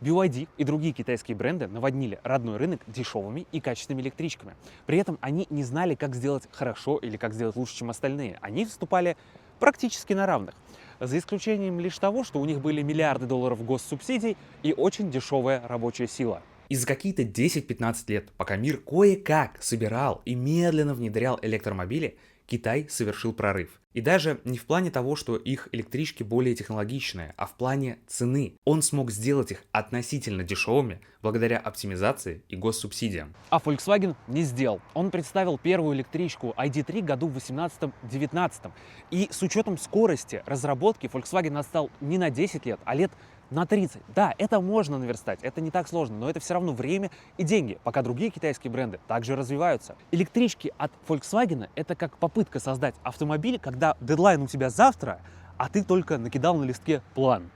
BYD и другие китайские бренды наводнили родной рынок дешевыми и качественными электричками. При этом они не знали, как сделать хорошо или как сделать лучше, чем остальные. Они выступали практически на равных. За исключением лишь того, что у них были миллиарды долларов госсубсидий и очень дешевая рабочая сила. И за какие-то 10-15 лет, пока мир кое-как собирал и медленно внедрял электромобили, Китай совершил прорыв. И даже не в плане того, что их электрички более технологичные, а в плане цены. Он смог сделать их относительно дешевыми благодаря оптимизации и госсубсидиям. А Volkswagen не сделал. Он представил первую электричку ID.3 году в 18-19. И с учетом скорости разработки Volkswagen отстал не на 10 лет, а лет на 30. Да, это можно наверстать, это не так сложно, но это все равно время и деньги, пока другие китайские бренды также развиваются. Электрички от Volkswagen — это как попытка создать автомобиль, когда дедлайн у тебя завтра, а ты только накидал на листке план.